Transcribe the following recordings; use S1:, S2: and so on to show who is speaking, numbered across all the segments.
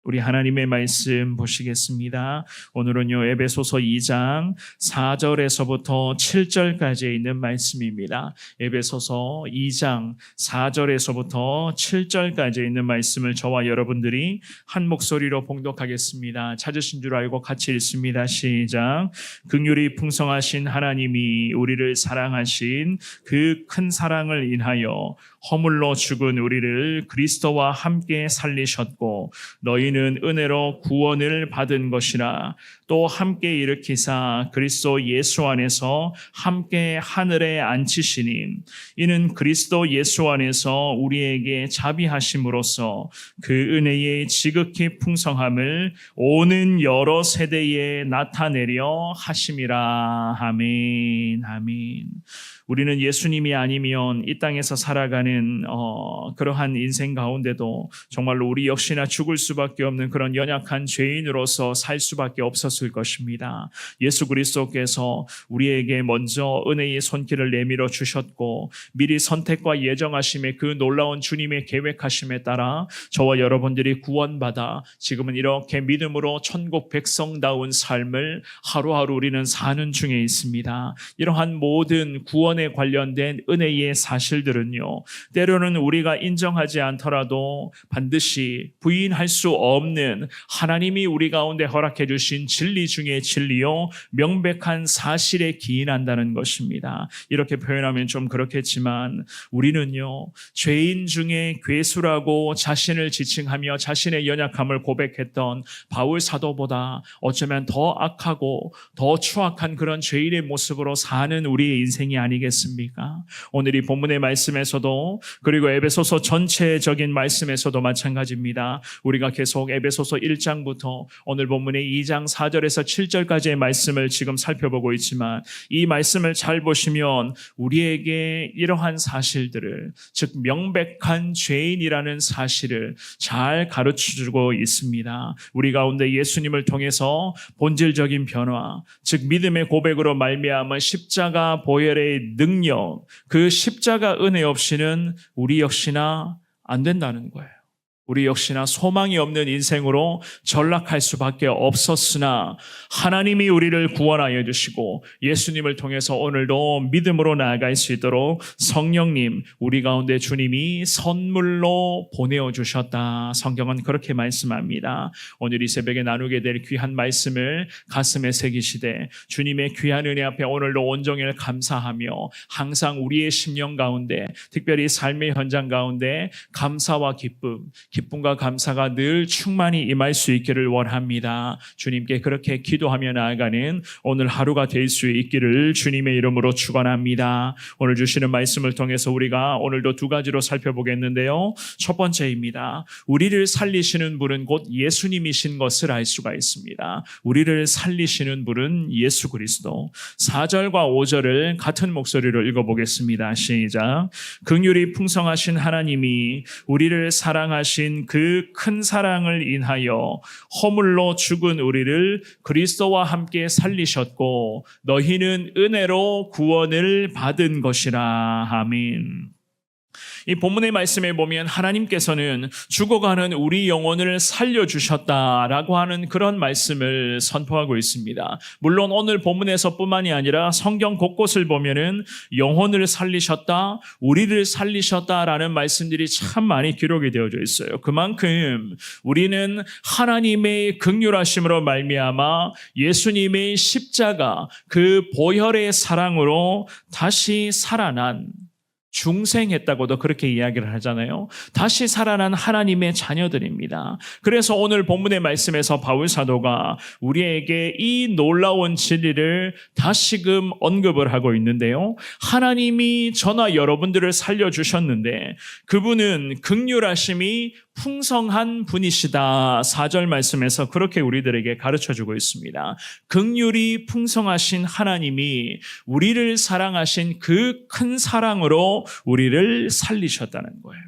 S1: 우리 하나님의 말씀 보시겠습니다. 오늘은요, 에베소서 2장 4절에서부터 7절까지 있는 말씀입니다. 에베소서 2장 4절에서부터 7절까지 있는 말씀을 저와 여러분들이 한 목소리로 봉독하겠습니다. 찾으신 줄 알고 같이 읽습니다. 시작. 긍휼이 풍성하신 하나님이 우리를 사랑하신 그 큰 사랑을 인하여 허물로 죽은 우리를 그리스도와 함께 살리셨고 너희는 은혜로 구원을 받은 것이라. 또 함께 일으키사 그리스도 예수 안에서 함께 하늘에 앉히시니 이는 그리스도 예수 안에서 우리에게 자비하심으로써 그 은혜의 지극히 풍성함을 오는 여러 세대에 나타내려 하심이라. 아멘. 아멘. 우리는 예수님이 아니면 이 땅에서 살아가는 그러한 인생 가운데도 정말로 우리 역시나 죽을 수밖에 없는 그런 연약한 죄인으로서 살 수밖에 없었을 것입니다. 예수 그리스도께서 우리에게 먼저 은혜의 손길을 내밀어 주셨고 미리 선택과 예정하심의 그 놀라운 주님의 계획하심에 따라 저와 여러분들이 구원받아 지금은 이렇게 믿음으로 천국 백성다운 삶을 하루하루 우리는 사는 중에 있습니다. 이러한 모든 구원에 관련된 은혜의 사실들은요, 때로는 우리가 인정하지 않더라도 반드시 부인할 수 없는 하나님이 우리 가운데 허락해 주신 진리 중에 진리요 명백한 사실에 기인한다는 것입니다. 이렇게 표현하면 좀 그렇겠지만 우리는요, 죄인 중에 괴수라고 자신을 지칭하며 자신의 연약함을 고백했던 바울 사도보다 어쩌면 더 악하고 더 추악한 그런 죄인의 모습으로 사는 우리의 인생이 아니겠습니까? 오늘 이 본문의 말씀에서도 그리고 에베소서 전체적인 말씀에서도 마찬가지입니다. 우리가 계속 에베소서 1장부터 오늘 본문의 2장 4절에서 7절까지의 말씀을 지금 살펴보고 있지만 이 말씀을 잘 보시면 우리에게 이러한 사실들을, 즉 명백한 죄인이라는 사실을 잘 가르쳐주고 있습니다. 우리 가운데 예수님을 통해서 본질적인 변화, 즉 믿음의 고백으로 말미암은 십자가 보혈의 능력, 그 십자가 은혜 없이는 우리 역시나 안 된다는 거예요. 우리 역시나 소망이 없는 인생으로 전락할 수밖에 없었으나 하나님이 우리를 구원하여 주시고 예수님을 통해서 오늘도 믿음으로 나아갈 수 있도록 성령님, 우리 가운데 주님이 선물로 보내어 주셨다. 성경은 그렇게 말씀합니다. 오늘 이 새벽에 나누게 될 귀한 말씀을 가슴에 새기시되 주님의 귀한 은혜 앞에 오늘도 온종일 감사하며 항상 우리의 심령 가운데, 특별히 삶의 현장 가운데 감사와 기쁨과 감사가 늘 충만히 임할 수 있기를 원합니다. 주님께 그렇게 기도하며 나아가는 오늘 하루가 될 수 있기를 주님의 이름으로 축원합니다. 오늘 주시는 말씀을 통해서 우리가 오늘도 두 가지로 살펴보겠는데요. 첫 번째입니다. 우리를 살리시는 분은 곧 예수님이신 것을 알 수가 있습니다. 우리를 살리시는 분은 예수 그리스도. 4절과 5절을 같은 목소리로 읽어보겠습니다. 시작. 긍휼이 풍성하신 하나님이 우리를 사랑하신 그 큰 사랑을 인하여 허물로 죽은 우리를 그리스도와 함께 살리셨고 너희는 은혜로 구원을 받은 것이라. 아멘. 이 본문의 말씀에 보면 하나님께서는 죽어가는 우리 영혼을 살려주셨다라고 하는 그런 말씀을 선포하고 있습니다. 물론 오늘 본문에서 뿐만이 아니라 성경 곳곳을 보면은 영혼을 살리셨다, 우리를 살리셨다라는 말씀들이 참 많이 기록이 되어져 있어요. 그만큼 우리는 하나님의 긍휼하심으로 말미암아 예수님의 십자가, 그 보혈의 사랑으로 다시 살아난, 중생했다고도 그렇게 이야기를 하잖아요. 다시 살아난 하나님의 자녀들입니다. 그래서 오늘 본문의 말씀에서 바울 사도가 우리에게 이 놀라운 진리를 다시금 언급을 하고 있는데요. 하나님이 저나 여러분들을 살려주셨는데 그분은 긍휼하심이 풍성한 분이시다. 4절 말씀에서 그렇게 우리들에게 가르쳐주고 있습니다. 긍휼이 풍성하신 하나님이 우리를 사랑하신 그 큰 사랑으로 우리를 살리셨다는 거예요.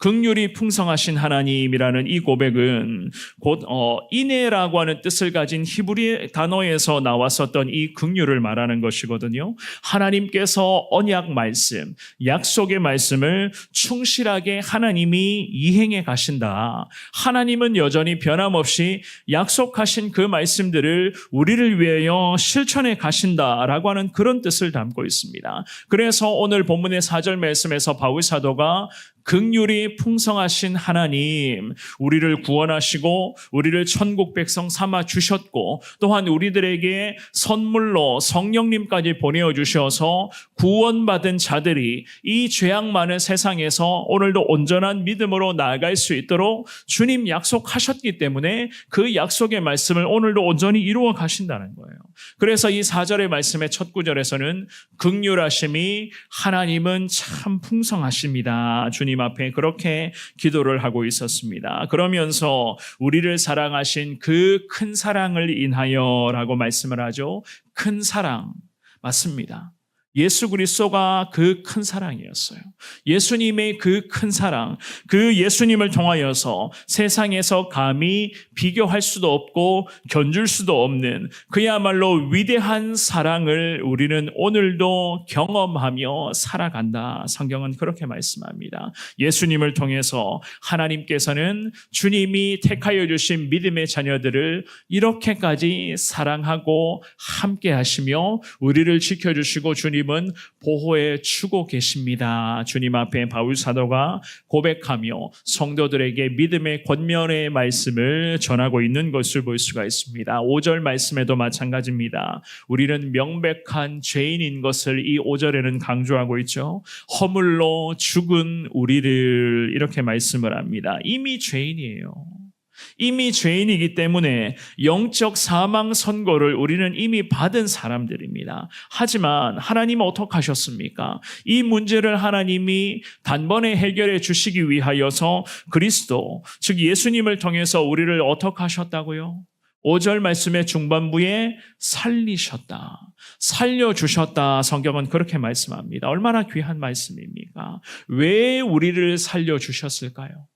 S1: 긍휼이 풍성하신 하나님이라는 이 고백은 곧 인애라고 하는 뜻을 가진 히브리 단어에서 나왔었던 이 긍휼을 말하는 것이거든요. 하나님께서 언약 말씀, 약속의 말씀을 충실하게 하나님이 이행해 가신다. 하나님은 여전히 변함없이 약속하신 그 말씀들을 우리를 위하여 실천해 가신다라고 하는 그런 뜻을 담고 있습니다. 그래서 오늘 본문의 4절 말씀에서 바울 사도가 긍휼이 풍성하신 하나님, 우리를 구원하시고 우리를 천국 백성 삼아 주셨고 또한 우리들에게 선물로 성령님까지 보내주셔서 구원받은 자들이 이 죄악 많은 세상에서 오늘도 온전한 믿음으로 나아갈 수 있도록 주님 약속하셨기 때문에 그 약속의 말씀을 오늘도 온전히 이루어 가신다는 거예요. 그래서 이 4절의 말씀의 첫 구절에서는 긍휼하심이 하나님은 참 풍성하십니다. 주님 앞에 그렇게 기도를 하고 있었습니다. 그러면서 우리를 사랑하신 그 큰 사랑을 인하여라고 말씀을 하죠. 큰 사랑 맞습니다. 예수 그리스도가 그 큰 사랑이었어요. 예수님의 그 큰 사랑, 그 예수님을 통하여서 세상에서 감히 비교할 수도 없고 견줄 수도 없는 그야말로 위대한 사랑을 우리는 오늘도 경험하며 살아간다. 성경은 그렇게 말씀합니다. 예수님을 통해서 하나님께서는 주님이 택하여 주신 믿음의 자녀들을 이렇게까지 사랑하고 함께 하시며 우리를 지켜주시고 주님은 보호해 주고 계십니다. 주님 앞에 바울 사도가 고백하며 성도들에게 믿음의 권면의 말씀을 전하고 있는 것을 볼 수가 있습니다. 5절 말씀에도 마찬가지입니다. 우리는 명백한 죄인인 것을 이 5절에는 강조하고 있죠. 허물로 죽은 우리를 이렇게 말씀을 합니다. 이미 죄인이에요. 이미 죄인이기 때문에 영적 사망 선고를 우리는 이미 받은 사람들입니다. 하지만 하나님은 어떻게 하셨습니까? 이 문제를 하나님이 단번에 해결해 주시기 위하여서 그리스도, 즉 예수님을 통해서 우리를 어떻게 하셨다고요? 5절 말씀의 중반부에 살리셨다. 살려주셨다. 성경은 그렇게 말씀합니다. 얼마나 귀한 말씀입니까? 왜 우리를 살려주셨을까요?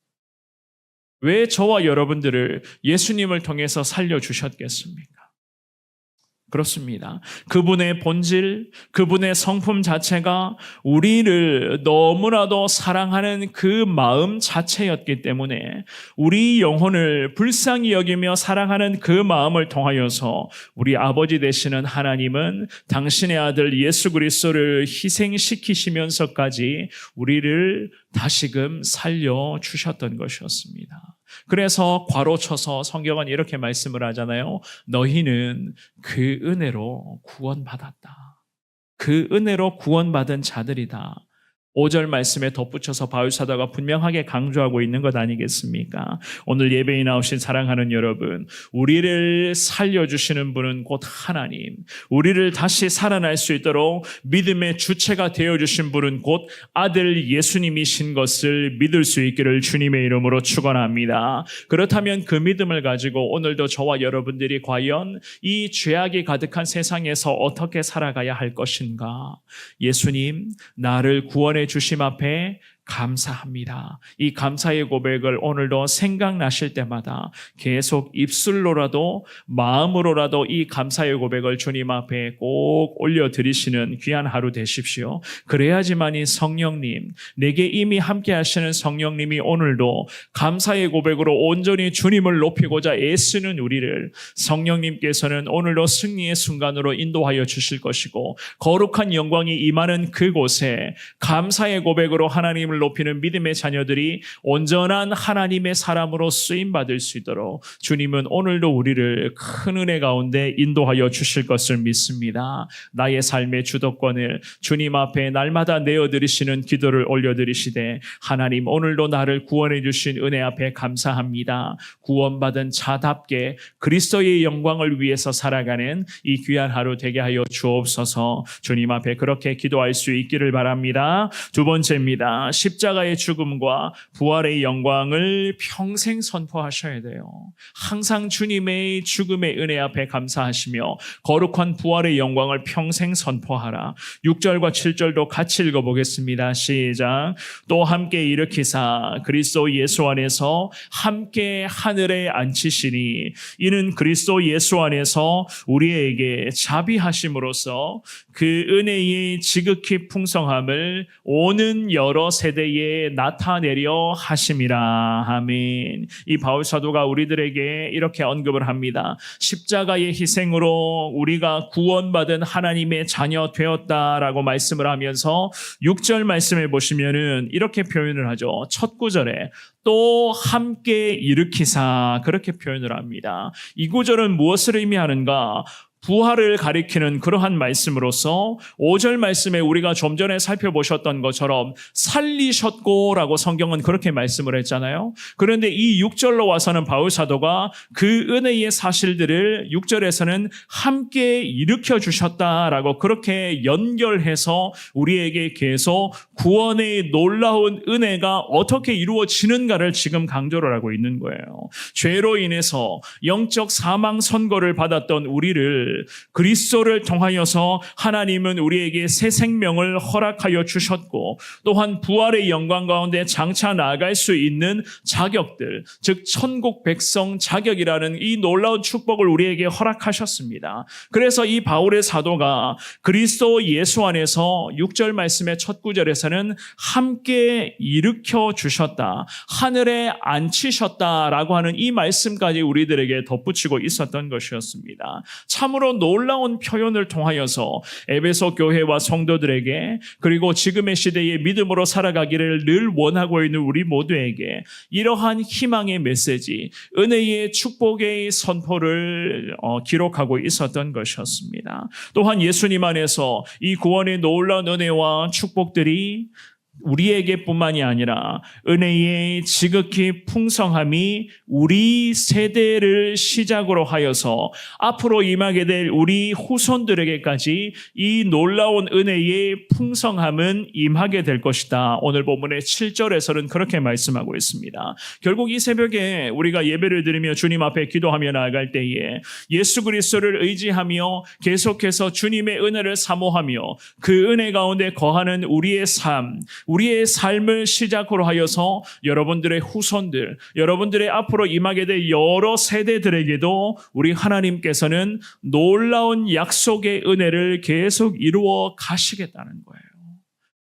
S1: 왜 저와 여러분들을 예수님을 통해서 살려주셨겠습니까? 그렇습니다. 그분의 본질, 그분의 성품 자체가 우리를 너무나도 사랑하는 그 마음 자체였기 때문에 우리 영혼을 불쌍히 여기며 사랑하는 그 마음을 통하여서 우리 아버지 되시는 하나님은 당신의 아들 예수 그리스도를 희생시키시면서까지 우리를 다시금 살려주셨던 것이었습니다. 그래서 괄호 쳐서 성경은 이렇게 말씀을 하잖아요. 너희는 그 은혜로 구원받았다. 그 은혜로 구원받은 자들이다. 5절 말씀에 덧붙여서 바울 사도가 분명하게 강조하고 있는 것 아니겠습니까? 오늘 예배에 나오신 사랑하는 여러분, 우리를 살려주시는 분은 곧 하나님, 우리를 다시 살아날 수 있도록 믿음의 주체가 되어주신 분은 곧 아들 예수님이신 것을 믿을 수 있기를 주님의 이름으로 축원합니다. 그렇다면 그 믿음을 가지고 오늘도 저와 여러분들이 과연 이 죄악이 가득한 세상에서 어떻게 살아가야 할 것인가? 예수님, 나를 구원해 주심 앞에 감사합니다. 이 감사의 고백을 오늘도 생각나실 때마다 계속 입술로라도 마음으로라도 이 감사의 고백을 주님 앞에 꼭 올려드리시는 귀한 하루 되십시오. 그래야지만이 성령님, 내게 이미 함께 하시는 성령님이 오늘도 감사의 고백으로 온전히 주님을 높이고자 애쓰는 우리를 성령님께서는 오늘도 승리의 순간으로 인도하여 주실 것이고 거룩한 영광이 임하는 그곳에 감사의 고백으로 하나님을 높이는 믿음의 자녀들이 온전한 하나님의 사람으로 쓰임받을 수 있도록 주님은 오늘도 우리를 큰 은혜 가운데 인도하여 주실 것을 믿습니다. 나의 삶의 주도권을 주님 앞에 날마다 내어드리시는 기도를 올려드리시되 하나님 오늘도 나를 구원해 주신 은혜 앞에 감사합니다. 구원받은 자답게 그리스도의 영광을 위해서 살아가는 이 귀한 하루 되게 하여 주옵소서. 주님 앞에 그렇게 기도할 수 있기를 바랍니다. 두 번째입니다. 십자가의 죽음과 부활의 영광을 평생 선포하셔야 돼요. 항상 주님의 죽음의 은혜 앞에 감사하시며 거룩한 부활의 영광을 평생 선포하라. 6절과 7절도 같이 읽어보겠습니다. 시작. 또 함께 일으키사 그리스도 예수 안에서 함께 하늘에 앉히시니 이는 그리스도 예수 안에서 우리에게 자비하심으로써 그 은혜의 지극히 풍성함을 오는 여러 세대에 나타내려 하심이라. 아멘. 이 바울 사도가 우리들에게 이렇게 언급을 합니다. 십자가의 희생으로 우리가 구원받은 하나님의 자녀 되었다라고 말씀을 하면서 6절 말씀을 보시면은 이렇게 표현을 하죠. 첫 구절에 또 함께 일으키사 그렇게 표현을 합니다. 이 구절은 무엇을 의미하는가? 부활을 가리키는 그러한 말씀으로서 5절 말씀에 우리가 좀 전에 살펴보셨던 것처럼 살리셨고라고 성경은 그렇게 말씀을 했잖아요. 그런데 이 6절로 와서는 바울 사도가 그 은혜의 사실들을 6절에서는 함께 일으켜 주셨다라고 그렇게 연결해서 우리에게 계속 구원의 놀라운 은혜가 어떻게 이루어지는가를 지금 강조를 하고 있는 거예요. 죄로 인해서 영적 사망 선고를 받았던 우리를 그리스도를 통하여서 하나님은 우리에게 새 생명을 허락하여 주셨고 또한 부활의 영광 가운데 장차 나아갈 수 있는 자격들, 즉 천국 백성 자격이라는 이 놀라운 축복을 우리에게 허락하셨습니다. 그래서 이 바울의 사도가 그리스도 예수 안에서 6절 말씀의 첫 구절에서는 함께 일으켜 주셨다, 하늘에 앉히셨다라고 하는 이 말씀까지 우리들에게 덧붙이고 있었던 것이었습니다. 참으로 놀라운 표현을 통하여서 에베소 교회와 성도들에게 그리고 지금의 시대에 믿음으로 살아가기를 늘 원하고 있는 우리 모두에게 이러한 희망의 메시지, 은혜의 축복의 선포를 기록하고 있었던 것이었습니다. 또한 예수님 안에서 이 구원의 놀라운 은혜와 축복들이 우리에게 뿐만이 아니라 은혜의 지극히 풍성함이 우리 세대를 시작으로 하여서 앞으로 임하게 될 우리 후손들에게까지 이 놀라운 은혜의 풍성함은 임하게 될 것이다. 오늘 본문의 7절에서는 그렇게 말씀하고 있습니다. 결국 이 새벽에 우리가 예배를 드리며 주님 앞에 기도하며 나아갈 때에 예수 그리스도를 의지하며 계속해서 주님의 은혜를 사모하며 그 은혜 가운데 거하는 우리의 삶을 시작으로 하여서 여러분들의 후손들, 여러분들의 앞으로 임하게 될 여러 세대들에게도 우리 하나님께서는 놀라운 약속의 은혜를 계속 이루어 가시겠다는 거예요.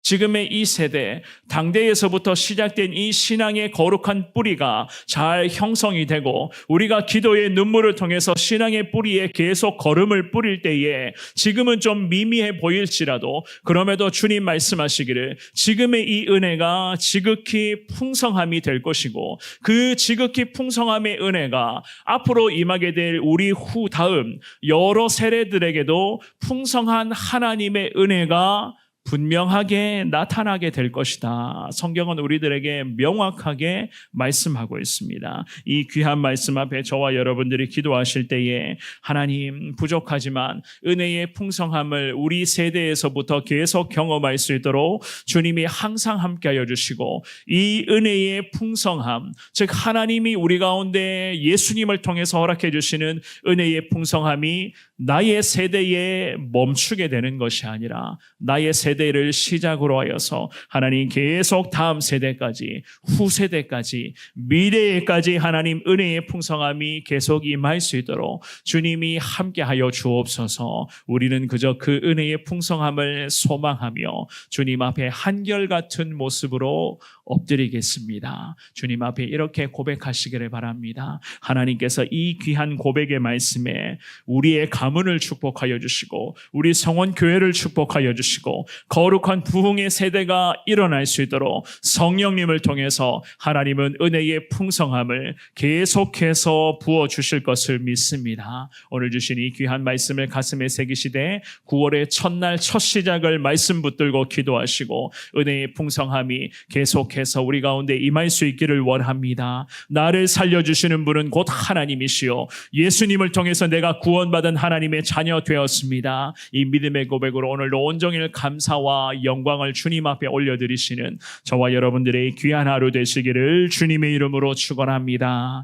S1: 지금의 이 세대, 당대에서부터 시작된 이 신앙의 거룩한 뿌리가 잘 형성이 되고 우리가 기도의 눈물을 통해서 신앙의 뿌리에 계속 거름을 뿌릴 때에 지금은 좀 미미해 보일지라도 그럼에도 주님 말씀하시기를 지금의 이 은혜가 지극히 풍성함이 될 것이고 그 지극히 풍성함의 은혜가 앞으로 임하게 될 우리 후 다음 여러 세대들에게도 풍성한 하나님의 은혜가 분명하게 나타나게 될 것이다. 성경은 우리들에게 명확하게 말씀하고 있습니다. 이 귀한 말씀 앞에 저와 여러분들이 기도하실 때에 하나님 부족하지만 은혜의 풍성함을 우리 세대에서부터 계속 경험할 수 있도록 주님이 항상 함께하여 주시고 이 은혜의 풍성함, 즉 하나님이 우리 가운데 예수님을 통해서 허락해 주시는 은혜의 풍성함이 나의 세대에 멈추게 되는 것이 아니라 나의 세대를 시작으로 하여서 하나님 계속 다음 세대까지 후세대까지 미래에까지 하나님 은혜의 풍성함이 계속 임할 수 있도록 주님이 함께하여 주옵소서. 우리는 그저 그 은혜의 풍성함을 소망하며 주님 앞에 한결같은 모습으로 엎드리겠습니다. 주님 앞에 이렇게 고백하시기를 바랍니다. 하나님께서 이 귀한 고백의 말씀에 우리의 가문을 축복하여 주시고 우리 성원교회를 축복하여 주시고 거룩한 부흥의 세대가 일어날 수 있도록 성령님을 통해서 하나님은 은혜의 풍성함을 계속해서 부어주실 것을 믿습니다. 오늘 주신 이 귀한 말씀을 가슴에 새기시되 9월의 첫날 첫 시작을 말씀 붙들고 기도하시고 은혜의 풍성함이 계속해서 계속해서 우리 가운데 임할 수 있기를 원합니다. 나를 살려주시는 분은 곧 하나님이시요 예수님을 통해서 내가 구원받은 하나님의 자녀 되었습니다. 이 믿음의 고백으로 오늘도 온종일 감사와 영광을 주님 앞에 올려드리시는 저와 여러분들의 귀한 하루 되시기를 주님의 이름으로 축원합니다.